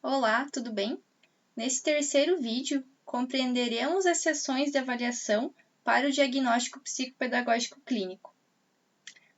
Olá, tudo bem? Nesse terceiro vídeo, compreenderemos as sessões de avaliação para o diagnóstico psicopedagógico clínico.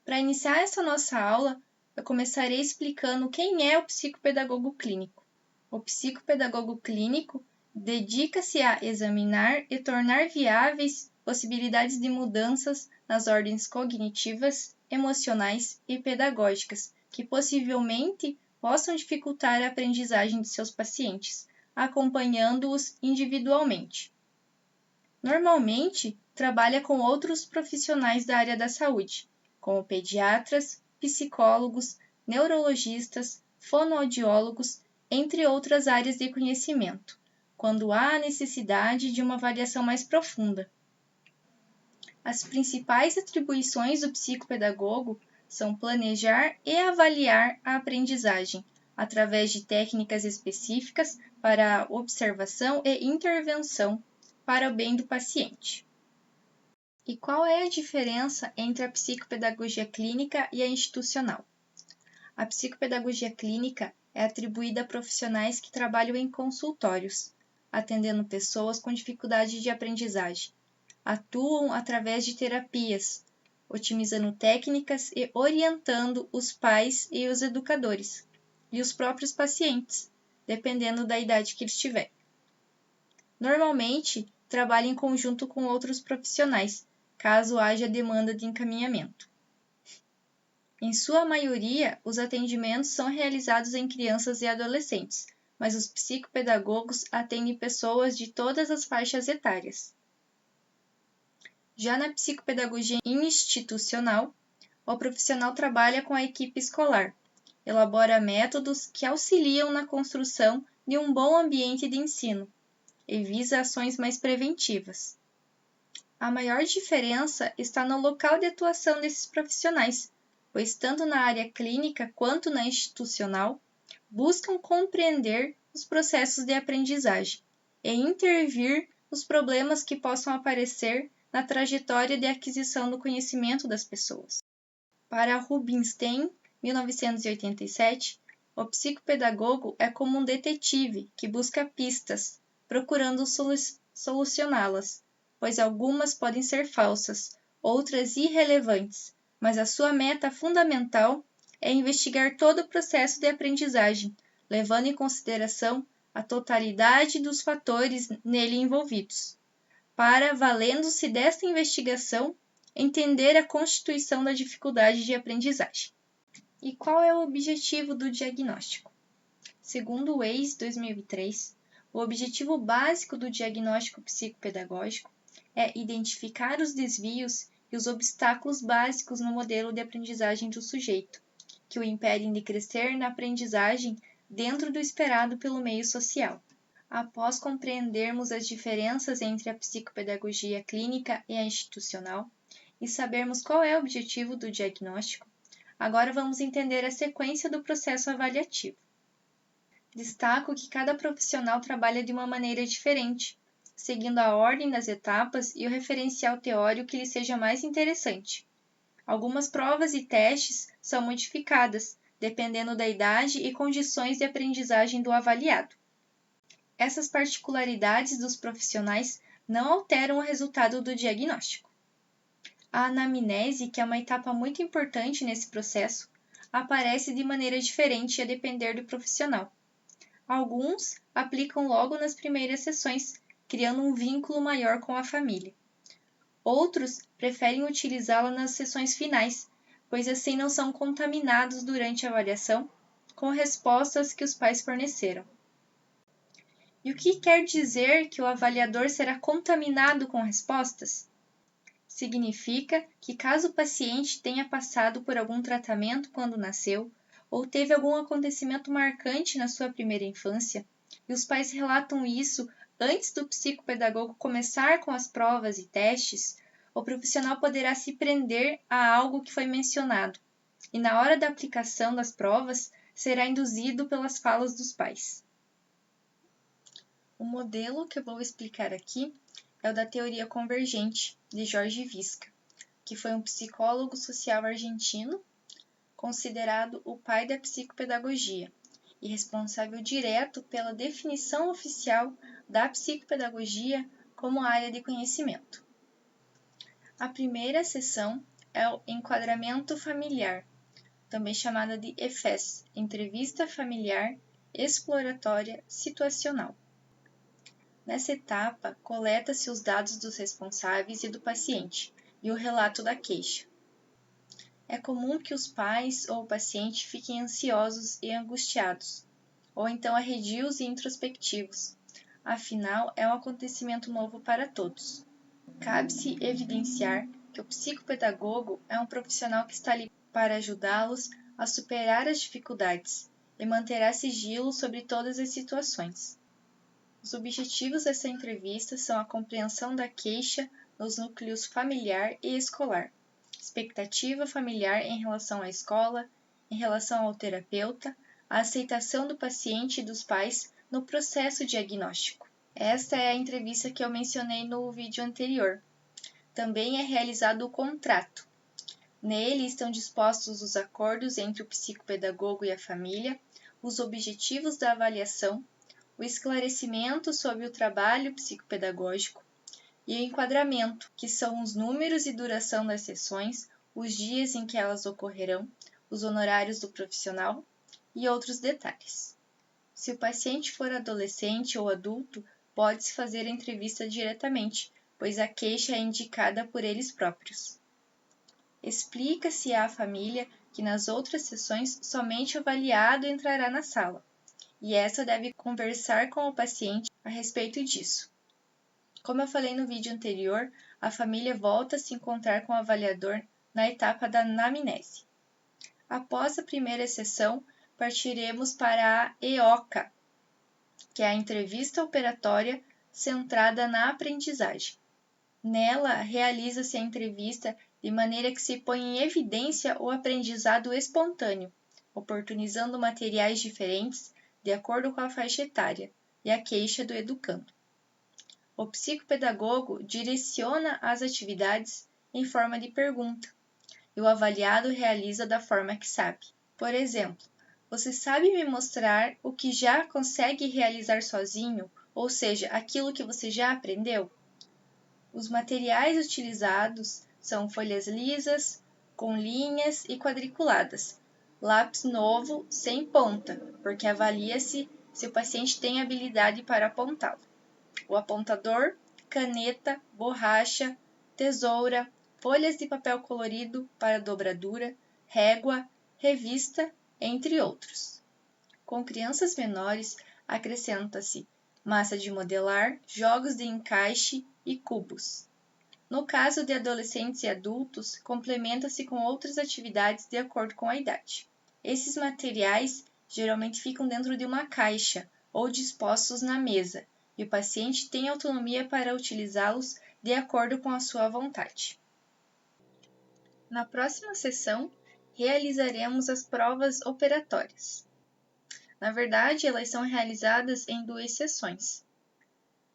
Para iniciar essa nossa aula, eu começarei explicando quem é o psicopedagogo clínico. O psicopedagogo clínico dedica-se a examinar e tornar viáveis possibilidades de mudanças nas ordens cognitivas, emocionais e pedagógicas que possivelmente possam dificultar a aprendizagem de seus pacientes, acompanhando-os individualmente. Normalmente, trabalha com outros profissionais da área da saúde, como pediatras, psicólogos, neurologistas, fonoaudiólogos, entre outras áreas de conhecimento, quando há a necessidade de uma avaliação mais profunda. As principais atribuições do psicopedagogo são planejar e avaliar a aprendizagem, através de técnicas específicas para a observação e intervenção para o bem do paciente. E qual é a diferença entre a psicopedagogia clínica e a institucional? A psicopedagogia clínica é atribuída a profissionais que trabalham em consultórios, atendendo pessoas com dificuldade de aprendizagem. Atuam através de terapias, otimizando técnicas e orientando os pais e os educadores, e os próprios pacientes, dependendo da idade que eles tiverem. Normalmente, trabalha em conjunto com outros profissionais, caso haja demanda de encaminhamento. Em sua maioria, os atendimentos são realizados em crianças e adolescentes, mas os psicopedagogos atendem pessoas de todas as faixas etárias. Já na psicopedagogia institucional, o profissional trabalha com a equipe escolar, elabora métodos que auxiliam na construção de um bom ambiente de ensino e visa ações mais preventivas. A maior diferença está no local de atuação desses profissionais, pois tanto na área clínica quanto na institucional, buscam compreender os processos de aprendizagem e intervir nos problemas que possam aparecer na trajetória de aquisição do conhecimento das pessoas. Para Rubinstein, 1987, o psicopedagogo é como um detetive que busca pistas, procurando solucioná-las, pois algumas podem ser falsas, outras irrelevantes, mas a sua meta fundamental é investigar todo o processo de aprendizagem, levando em consideração a totalidade dos fatores nele envolvidos, para, valendo-se desta investigação, entender a constituição da dificuldade de aprendizagem. E qual é o objetivo do diagnóstico? Segundo o Weiss, 2003, o objetivo básico do diagnóstico psicopedagógico é identificar os desvios e os obstáculos básicos no modelo de aprendizagem do sujeito, que o impedem de crescer na aprendizagem dentro do esperado pelo meio social. Após compreendermos as diferenças entre a psicopedagogia clínica e a institucional e sabermos qual é o objetivo do diagnóstico, agora vamos entender a sequência do processo avaliativo. Destaco que cada profissional trabalha de uma maneira diferente, seguindo a ordem das etapas e o referencial teórico que lhe seja mais interessante. Algumas provas e testes são modificadas, dependendo da idade e condições de aprendizagem do avaliado. Essas particularidades dos profissionais não alteram o resultado do diagnóstico. A anamnese, que é uma etapa muito importante nesse processo, aparece de maneira diferente a depender do profissional. Alguns aplicam logo nas primeiras sessões, criando um vínculo maior com a família. Outros preferem utilizá-la nas sessões finais, pois assim não são contaminados durante a avaliação com respostas que os pais forneceram. E o que quer dizer que o avaliador será contaminado com respostas? Significa que caso o paciente tenha passado por algum tratamento quando nasceu, ou teve algum acontecimento marcante na sua primeira infância, e os pais relatam isso antes do psicopedagogo começar com as provas e testes, o profissional poderá se prender a algo que foi mencionado, e na hora da aplicação das provas será induzido pelas falas dos pais. O modelo que eu vou explicar aqui é o da teoria convergente, de Jorge Visca, que foi um psicólogo social argentino, considerado o pai da psicopedagogia, e responsável direto pela definição oficial da psicopedagogia como área de conhecimento. A primeira seção é o enquadramento familiar, também chamada de EFES, Entrevista Familiar Exploratória Situacional. Nessa etapa, coleta-se os dados dos responsáveis e do paciente e o relato da queixa. É comum que os pais ou o paciente fiquem ansiosos e angustiados, ou então arredios e introspectivos. Afinal, é um acontecimento novo para todos. Cabe-se evidenciar que o psicopedagogo é um profissional que está ali para ajudá-los a superar as dificuldades e manterá sigilo sobre todas as situações. Os objetivos dessa entrevista são a compreensão da queixa nos núcleos familiar e escolar, expectativa familiar em relação à escola, em relação ao terapeuta, a aceitação do paciente e dos pais no processo diagnóstico. Esta é a entrevista que eu mencionei no vídeo anterior. Também é realizado o contrato. Nele estão dispostos os acordos entre o psicopedagogo e a família, os objetivos da avaliação, o esclarecimento sobre o trabalho psicopedagógico e o enquadramento, que são os números e duração das sessões, os dias em que elas ocorrerão, os honorários do profissional e outros detalhes. Se o paciente for adolescente ou adulto, pode-se fazer a entrevista diretamente, pois a queixa é indicada por eles próprios. Explica-se à família que nas outras sessões somente o avaliado entrará na sala, e essa deve conversar com o paciente a respeito disso. Como eu falei no vídeo anterior, a família volta a se encontrar com o avaliador na etapa da anamnese. Após a primeira sessão, partiremos para a EOCA, que é a entrevista operatória centrada na aprendizagem. Nela, realiza-se a entrevista de maneira que se põe em evidência o aprendizado espontâneo, oportunizando materiais diferentes de acordo com a faixa etária e a queixa do educando. O psicopedagogo direciona as atividades em forma de pergunta, e o avaliado realiza da forma que sabe. Por exemplo, você sabe me mostrar o que já consegue realizar sozinho, ou seja, aquilo que você já aprendeu? Os materiais utilizados são folhas lisas, com linhas e quadriculadas, lápis novo sem ponta, porque avalia-se se o paciente tem habilidade para apontá-lo, o apontador, caneta, borracha, tesoura, folhas de papel colorido para dobradura, régua, revista, entre outros. Com crianças menores, acrescenta-se massa de modelar, jogos de encaixe e cubos. No caso de adolescentes e adultos, complementa-se com outras atividades de acordo com a idade. Esses materiais geralmente ficam dentro de uma caixa ou dispostos na mesa, e o paciente tem autonomia para utilizá-los de acordo com a sua vontade. Na próxima sessão, realizaremos as provas operatórias. Na verdade, elas são realizadas em 2 sessões.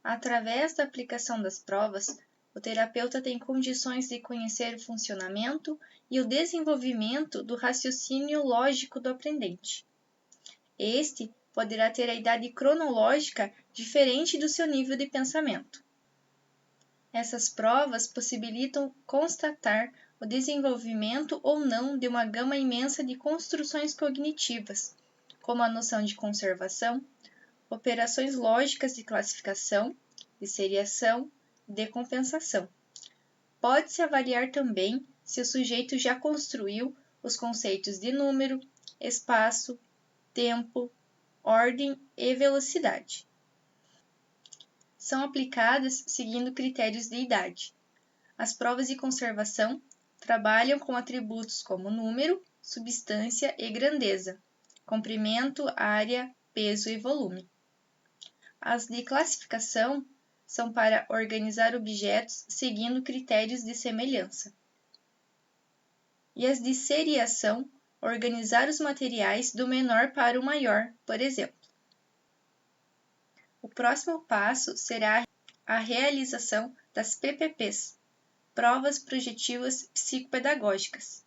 Através da aplicação das provas, o terapeuta tem condições de conhecer o funcionamento e o desenvolvimento do raciocínio lógico do aprendente. Este poderá ter a idade cronológica diferente do seu nível de pensamento. Essas provas possibilitam constatar o desenvolvimento ou não de uma gama imensa de construções cognitivas, como a noção de conservação, operações lógicas de classificação, de seriação e de compensação. Pode-se avaliar também se o sujeito já construiu os conceitos de número, espaço, tempo, ordem e velocidade. São aplicadas seguindo critérios de idade. As provas de conservação trabalham com atributos como número, substância e grandeza, comprimento, área, peso e volume. As de classificação são para organizar objetos seguindo critérios de semelhança. E as de seriação, organizar os materiais do menor para o maior, por exemplo. O próximo passo será a realização das PPPs, Provas Projetivas Psicopedagógicas.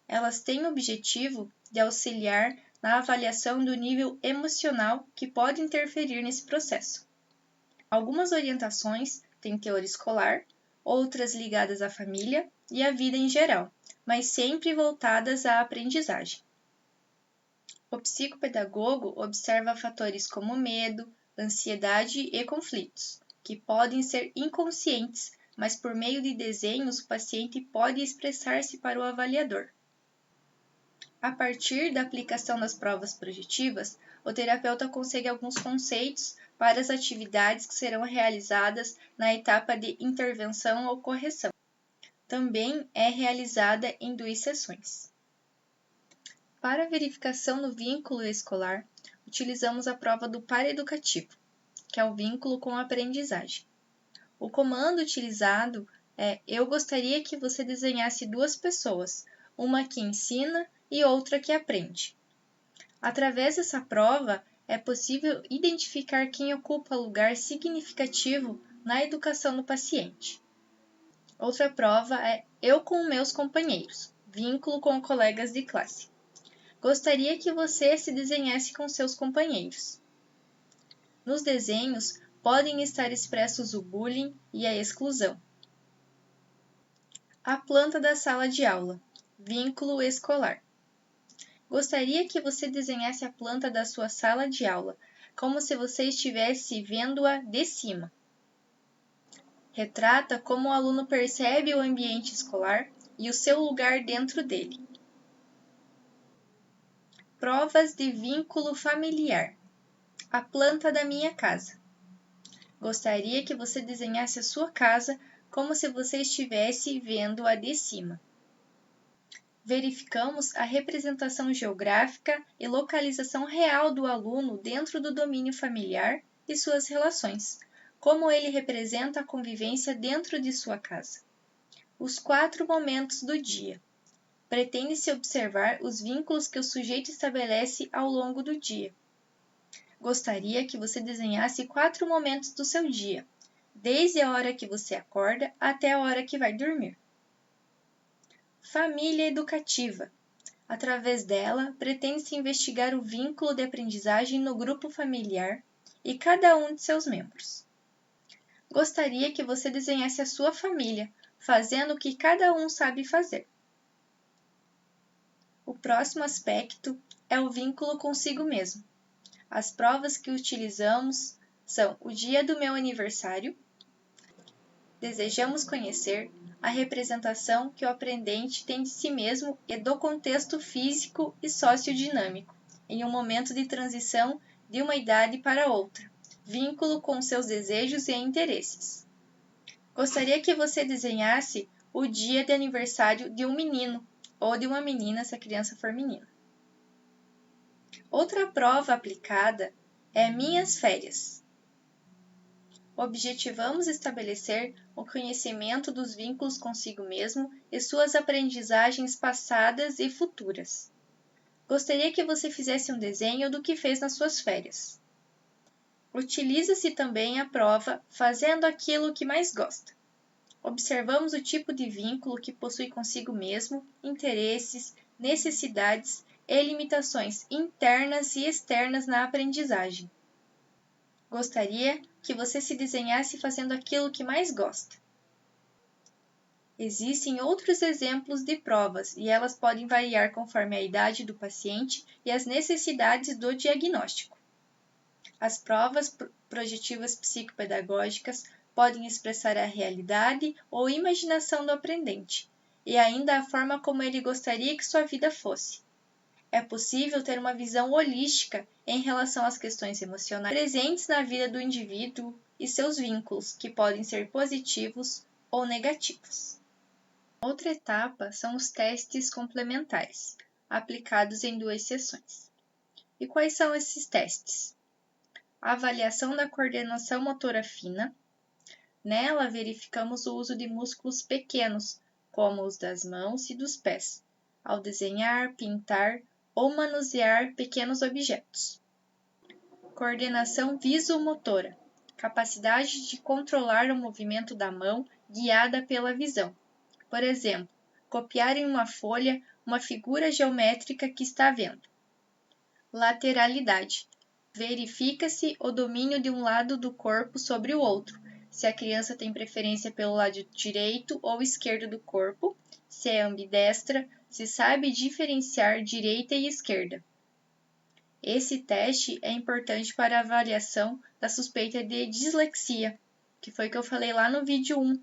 Elas têm o objetivo de auxiliar na avaliação do nível emocional que pode interferir nesse processo. Algumas orientações têm teor escolar, outras ligadas à família e à vida em geral, mas sempre voltadas à aprendizagem. O psicopedagogo observa fatores como medo, ansiedade e conflitos, que podem ser inconscientes, mas por meio de desenhos o paciente pode expressar-se para o avaliador. A partir da aplicação das provas projetivas, o terapeuta consegue alguns conceitos para as atividades que serão realizadas na etapa de intervenção ou correção. Também é realizada em 2 sessões. Para a verificação do vínculo escolar, utilizamos a prova do par educativo, que é o vínculo com a aprendizagem. O comando utilizado é: eu gostaria que você desenhasse 2 pessoas, uma que ensina e outra que aprende. Através dessa prova, é possível identificar quem ocupa lugar significativo na educação do paciente. Outra prova é: eu com meus companheiros, vínculo com colegas de classe. Gostaria que você se desenhasse com seus companheiros. Nos desenhos, podem estar expressos o bullying e a exclusão. A planta da sala de aula, vínculo escolar. Gostaria que você desenhasse a planta da sua sala de aula, como se você estivesse vendo-a de cima. Retrata como o aluno percebe o ambiente escolar e o seu lugar dentro dele. Provas de vínculo familiar. A planta da minha casa. Gostaria que você desenhasse a sua casa como se você estivesse vendo-a de cima. Verificamos a representação geográfica e localização real do aluno dentro do domínio familiar e suas relações, como ele representa a convivência dentro de sua casa. Os 4 momentos do dia. Pretende-se observar os vínculos que o sujeito estabelece ao longo do dia. Gostaria que você desenhasse 4 momentos do seu dia, desde a hora que você acorda até a hora que vai dormir. Família educativa. Através dela, pretende-se investigar o vínculo de aprendizagem no grupo familiar e cada um de seus membros. Gostaria que você desenhasse a sua família, fazendo o que cada um sabe fazer. O próximo aspecto é o vínculo consigo mesmo. As provas que utilizamos são o dia do meu aniversário. Desejamos conhecer a representação que o aprendente tem de si mesmo e do contexto físico e sociodinâmico, em um momento de transição de uma idade para outra, vínculo com seus desejos e interesses. Gostaria que você desenhasse o dia de aniversário de um menino ou de uma menina, se a criança for menina. Outra prova aplicada é Minhas Férias. Objetivamos estabelecer o conhecimento dos vínculos consigo mesmo e suas aprendizagens passadas e futuras. Gostaria que você fizesse um desenho do que fez nas suas férias. Utiliza-se também a prova Fazendo aquilo que mais gosta. Observamos o tipo de vínculo que possui consigo mesmo, interesses, necessidades e limitações internas e externas na aprendizagem. Gostaria que você se desenhasse fazendo aquilo que mais gosta. Existem outros exemplos de provas e elas podem variar conforme a idade do paciente e as necessidades do diagnóstico. As provas projetivas psicopedagógicas podem expressar a realidade ou imaginação do aprendente, e ainda a forma como ele gostaria que sua vida fosse. É possível ter uma visão holística em relação às questões emocionais presentes na vida do indivíduo e seus vínculos, que podem ser positivos ou negativos. Outra etapa são os testes complementares, aplicados em 2 sessões. E quais são esses testes? A avaliação da coordenação motora fina. Nela, verificamos o uso de músculos pequenos, como os das mãos e dos pés, ao desenhar, pintar ou manusear pequenos objetos. Coordenação visomotora, capacidade de controlar o movimento da mão guiada pela visão. Por exemplo, copiar em uma folha uma figura geométrica que está vendo. Lateralidade. Verifica-se o domínio de um lado do corpo sobre o outro, se a criança tem preferência pelo lado direito ou esquerdo do corpo, se é ambidestra, se sabe diferenciar direita e esquerda. Esse teste é importante para a avaliação da suspeita de dislexia, que foi o que eu falei lá no vídeo 1,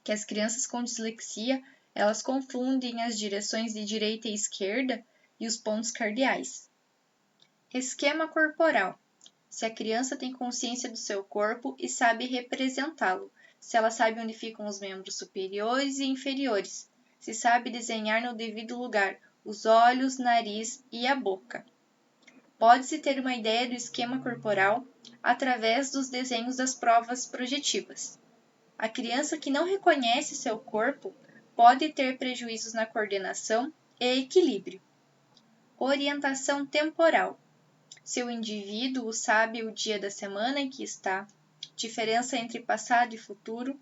que as crianças com dislexia, elas confundem as direções de direita e esquerda e os pontos cardeais. Esquema corporal. Se a criança tem consciência do seu corpo e sabe representá-lo, se ela sabe onde ficam os membros superiores e inferiores, se sabe desenhar no devido lugar os olhos, nariz e a boca. Pode-se ter uma ideia do esquema corporal através dos desenhos das provas projetivas. A criança que não reconhece seu corpo pode ter prejuízos na coordenação e equilíbrio. Orientação temporal. Se o indivíduo sabe o dia da semana em que está, diferença entre passado e futuro,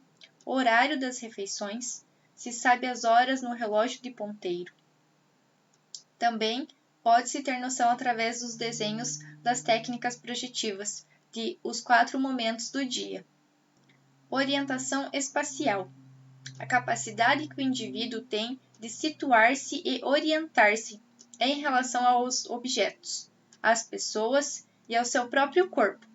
horário das refeições, se sabe as horas no relógio de ponteiro. Também pode-se ter noção através dos desenhos das técnicas projetivas de os 4 momentos do dia. Orientação espacial. A capacidade que o indivíduo tem de situar-se e orientar-se em relação aos objetos, às pessoas e ao seu próprio corpo.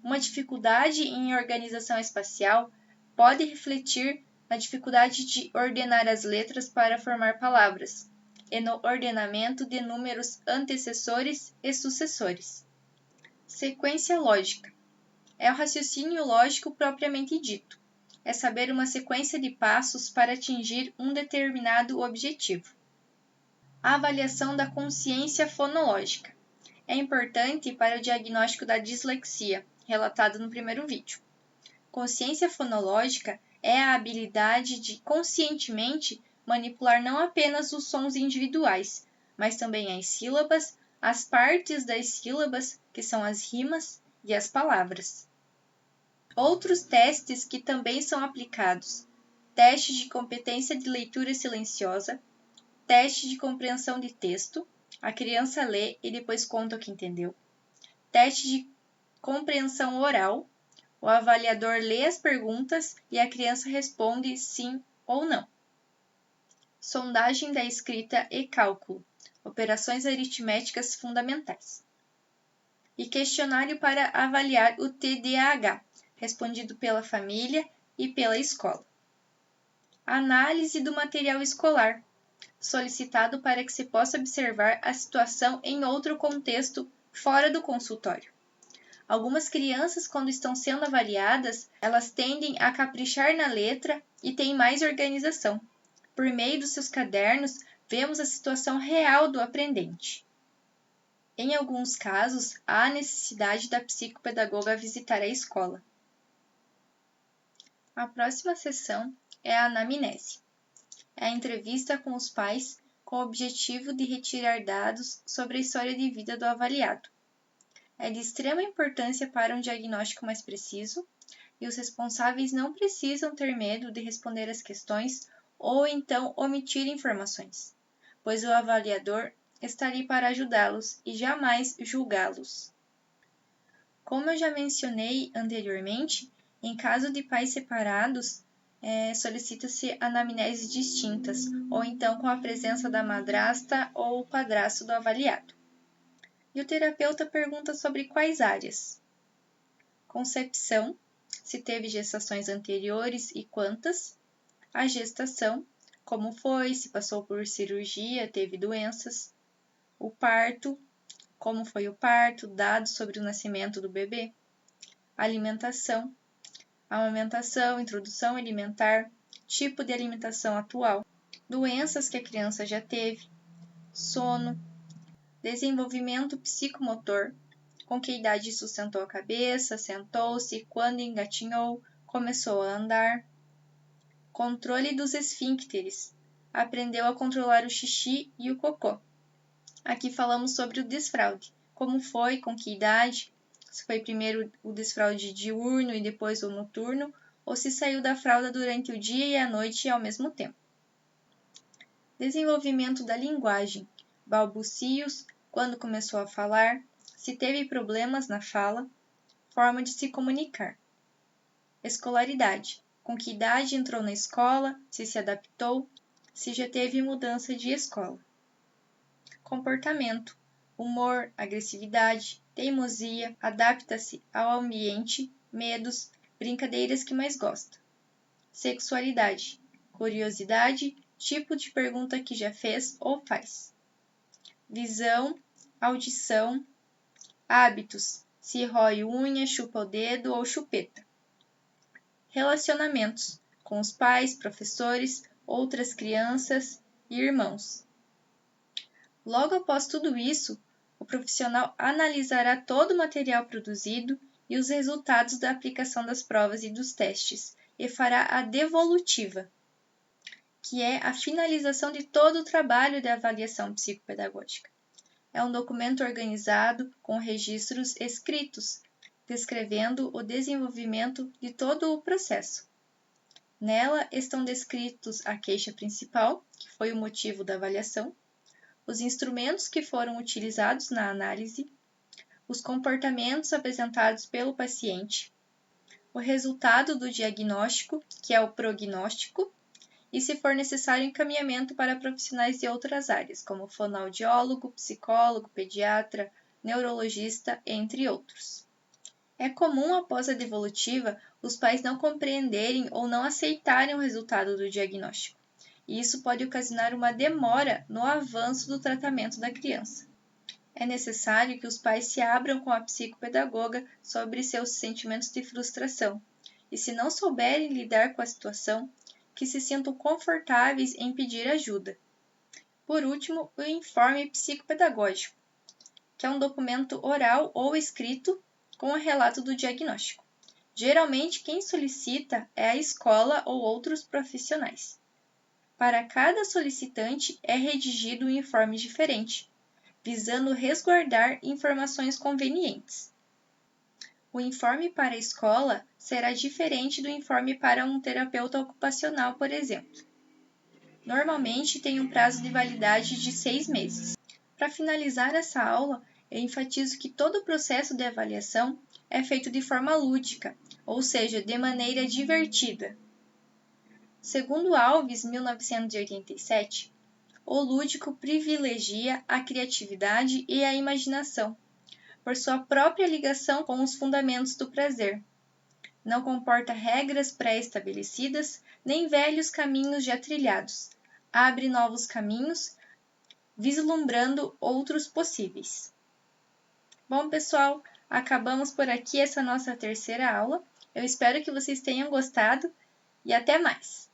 Uma dificuldade em organização espacial pode refletir na dificuldade de ordenar as letras para formar palavras e no ordenamento de números antecessores e sucessores. Sequência lógica. É o raciocínio lógico propriamente dito. É saber uma sequência de passos para atingir um determinado objetivo. Avaliação da consciência fonológica. É importante para o diagnóstico da dislexia, relatado no primeiro vídeo. Consciência fonológica é a habilidade de conscientemente manipular não apenas os sons individuais, mas também as sílabas, as partes das sílabas, que são as rimas, e as palavras. Outros testes que também são aplicados: teste de competência de leitura silenciosa, teste de compreensão de texto, a criança lê e depois conta o que entendeu. Teste de compreensão oral, o avaliador lê as perguntas e a criança responde sim ou não. Sondagem da escrita e cálculo, operações aritméticas fundamentais. E questionário para avaliar o TDAH, respondido pela família e pela escola. Análise do material escolar, solicitado para que se possa observar a situação em outro contexto fora do consultório. Algumas crianças, quando estão sendo avaliadas, elas tendem a caprichar na letra e têm mais organização. Por meio dos seus cadernos, vemos a situação real do aprendente. Em alguns casos, há necessidade da psicopedagoga visitar a escola. A próxima sessão é a anamnese. É a entrevista com os pais com o objetivo de retirar dados sobre a história de vida do avaliado. É de extrema importância para um diagnóstico mais preciso e os responsáveis não precisam ter medo de responder às questões ou então omitir informações, pois o avaliador está ali para ajudá-los e jamais julgá-los. Como eu já mencionei anteriormente, em caso de pais separados, solicita-se anamneses distintas, ou então com a presença da madrasta ou padrasto do avaliado. E o terapeuta pergunta sobre quais áreas? Concepção, se teve gestações anteriores e quantas. A gestação, como foi, se passou por cirurgia, teve doenças. O parto, como foi o parto, dados sobre o nascimento do bebê. Alimentação, amamentação, introdução alimentar, tipo de alimentação atual, doenças que a criança já teve, sono, desenvolvimento psicomotor, com que idade sustentou a cabeça, sentou-se, quando engatinhou, começou a andar, controle dos esfíncteres, aprendeu a controlar o xixi e o cocô. Aqui falamos sobre o desfraude, como foi, com que idade, se foi primeiro o desfraude diurno e depois o noturno, ou se saiu da fralda durante o dia e a noite ao mesmo tempo. Desenvolvimento da linguagem, balbucios, quando começou a falar, se teve problemas na fala, forma de se comunicar. Escolaridade, com que idade entrou na escola, se adaptou, se já teve mudança de escola. Comportamento, humor, agressividade, teimosia, adapta-se ao ambiente, medos, brincadeiras que mais gosta. Sexualidade, curiosidade, tipo de pergunta que já fez ou faz. Visão, audição, hábitos, se rói unha, chupa o dedo ou chupeta. Relacionamentos, com os pais, professores, outras crianças e irmãos. Logo após tudo isso, o profissional analisará todo o material produzido e os resultados da aplicação das provas e dos testes e fará a devolutiva, que é a finalização de todo o trabalho de avaliação psicopedagógica. É um documento organizado com registros escritos, descrevendo o desenvolvimento de todo o processo. Nela estão descritos a queixa principal, que foi o motivo da avaliação, os instrumentos que foram utilizados na análise, os comportamentos apresentados pelo paciente, o resultado do diagnóstico, que é o prognóstico, e, se for necessário, encaminhamento para profissionais de outras áreas, como fonoaudiólogo, psicólogo, pediatra, neurologista, entre outros. É comum, após a devolutiva, os pais não compreenderem ou não aceitarem o resultado do diagnóstico, e isso pode ocasionar uma demora no avanço do tratamento da criança. É necessário que os pais se abram com a psicopedagoga sobre seus sentimentos de frustração, e, se não souberem lidar com a situação, que se sintam confortáveis em pedir ajuda. Por último, o informe psicopedagógico, que é um documento oral ou escrito com o relato do diagnóstico. Geralmente, quem solicita é a escola ou outros profissionais. Para cada solicitante é redigido um informe diferente, visando resguardar informações convenientes. O informe para a escola será diferente do informe para um terapeuta ocupacional, por exemplo. Normalmente tem um prazo de validade de 6 meses. Para finalizar essa aula, eu enfatizo que todo o processo de avaliação é feito de forma lúdica, ou seja, de maneira divertida. Segundo Alves, 1987, o lúdico privilegia a criatividade e a imaginação, por sua própria ligação com os fundamentos do prazer. Não comporta regras pré-estabelecidas, nem velhos caminhos já trilhados. Abre novos caminhos, vislumbrando outros possíveis. Bom, pessoal, acabamos por aqui essa nossa terceira aula. Eu espero que vocês tenham gostado e até mais!